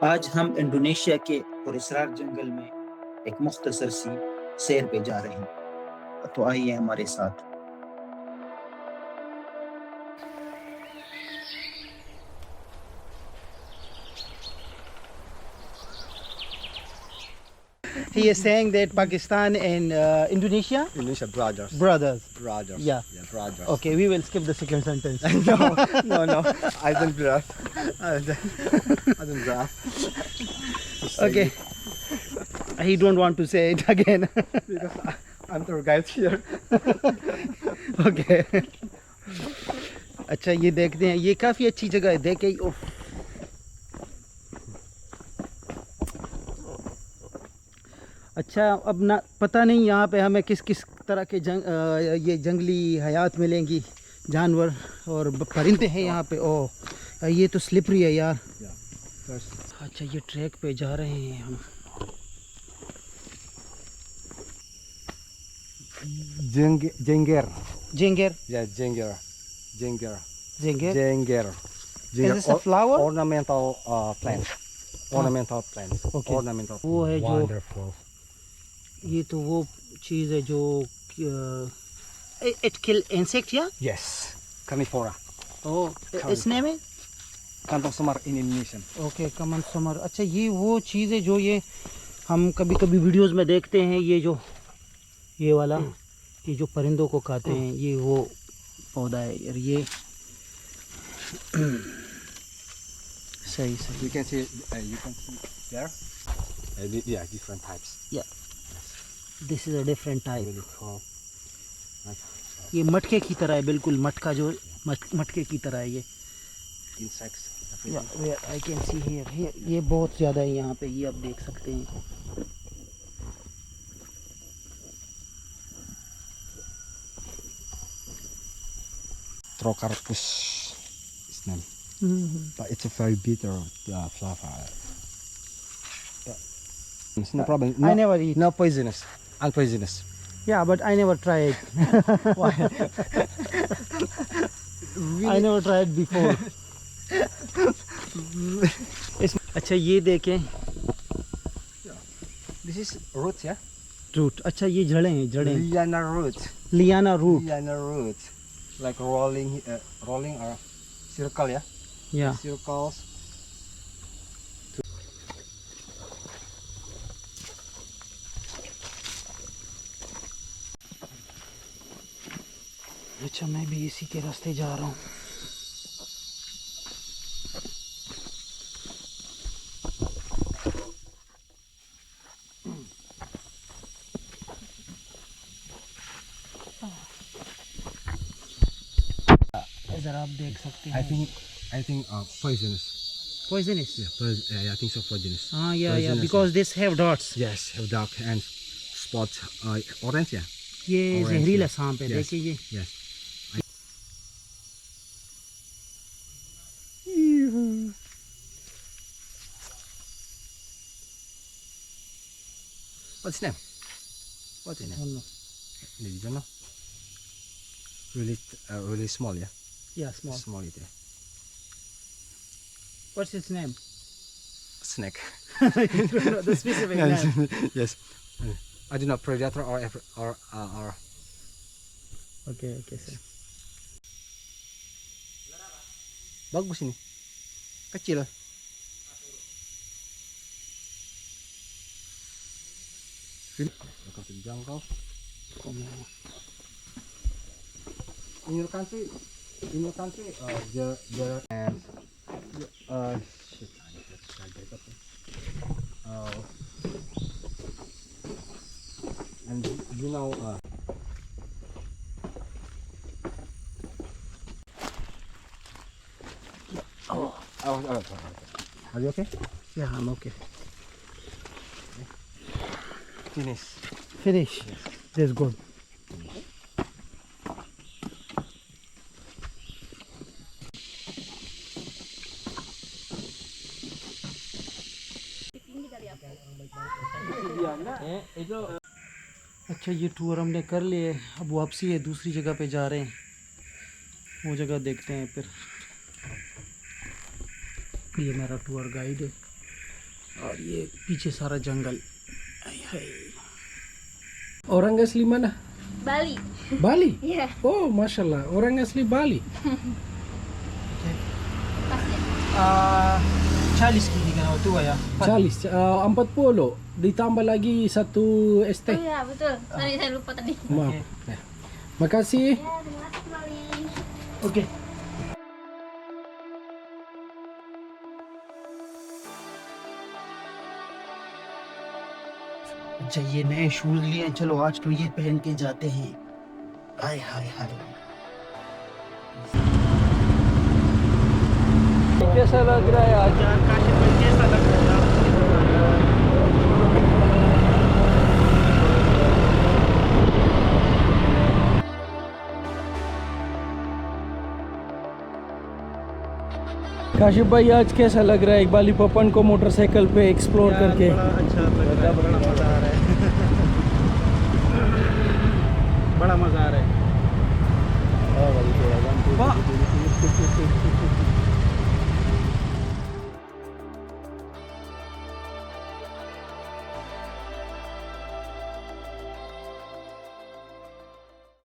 آج ہم انڈونیشیا کے پراسرار جنگل میں ایک مختصر سی سیر پہ جا رہے ہیں، تو آئیے ہمارے ساتھ۔ He is saying that Pakistan and Indonesia Indonesia brothers. brothers. Brothers. Yeah. Brothers. Okay, we will skip the second sentence. No. I don't graph. I don't graph. Okay. He don't want to say it again. Because I'm tour guide here. Okay. اچھا یہ دیکھتے ہیں، یہ کافی اچھی جگہ ہے، دیکھیں۔ اچھا اب نہ پتہ نہیں یہاں پہ ہمیں کس کس طرح کے یہ جنگلی حیات ملیں گی، جانور اور پرندے ہیں یہاں پہ۔ اوہ یہ تو سلپری ہے یار۔ اچھا یہ ٹریک پہ جا رہے ہیں ہم۔ Jengger. Jaynagar Yeah, jengger. Jengger. Jaynagar Jengger. Is this a flower? Ornamental plant. Ornamental plants. Okay. Ornamental. وہ ہے جو Wonderful. یہ تو وہ چیز ہے جو اٹ کل انسیکٹ یا Yes. Carnivora. اس نیم ہے Kantong semar in Indonesian. Okay common سمر۔ اچھا یہ وہ چیز ہے جو یہ ہم کبھی کبھی ویڈیوز میں دیکھتے ہیں، یہ والا یہ جو پرندوں کو کھاتے ہیں، یہ وہ پودا ہے اور یہ صحیح You can see there. Yeah, different types. This is a different type. Really cool. Like یہ مٹکے کی طرح ہے، بالکل مٹکا جو مٹکے کی طرح ہے یہ۔ insects. Everything. I can see here یہ بہت زیادہ ہے یہاں پہ، یہ آپ دیکھ سکتے ہیں۔ Trocarpus is name. But it's a very bitter flower. It's no problem. I never eat. No poisonous. Unpoisonous. Yeah, but I never tried. Why? I never tried before. اچھا یہ دیکھیں This is roots, yeah? Root, اچھا یہ جڑیں ہیں، جڑیں Liana root. Liana root Liana root. Like rolling or circle, yeah? یا Circles. اچھا میں بھی اسی کے راستے جا رہا ہوں۔ ذرا آپ دیکھ سکتے I ہیں think poisonous. Poisonous. Yeah, I think so poisonous. ہاں یا Poisonous, because this have dots. Yes, have dark and spots. Orange, yeah? یہ Orange, زہریلا yeah. سانپ ہے، Yes. دیکھیں یہ۔ Yes. What's his name? What's his name? You don't know? Really small, yeah? یا small. Small it, yeah. What's it's name? Snake. the specific name. Yes. I do not predator or Okay, sir. bagus ini. Kecil. Welcome to the jungle. In your country, there and shit. And you know, are you okay? Yeah, I'm okay. Finish. Finish. That's good. اچھا یہ tour ہم نے کر لیا ہے، اب واپسی ہے، دوسری جگہ پہ جا رہے ہیں، وہ جگہ دیکھتے ہیں پھر۔ یہ میرا ٹور گائیڈ ہے۔ اور یہ پیچھے سارا جنگل. Orang asli mana? Bali. Bali? Iya. Oh, Masya Allah. Orang asli Bali. 40 kg kan waktu ya. Charles, 40. Ditambah lagi 1 ST. Oh iya betul. Sorry saya lupa tadi. Maaf. Ya. Makasih. Ya terima kasih kembali. Okay. अच्छा ये नए shoes लिए, चलो आज तो ये पहन के जाते हैं. हाय हाय हाय. कैसा लग रहा है आज? काशिफ भाई कैसा लग रहा है? काशिफ भाई आज कैसा लग रहा है बाली पपन को मोटरसाइकिल पे एक्सप्लोर करके? बड़ा अच्छा लग रहा है, बड़ा मज़ा आ रहा है. बड़ा मज़ा आ रहा है.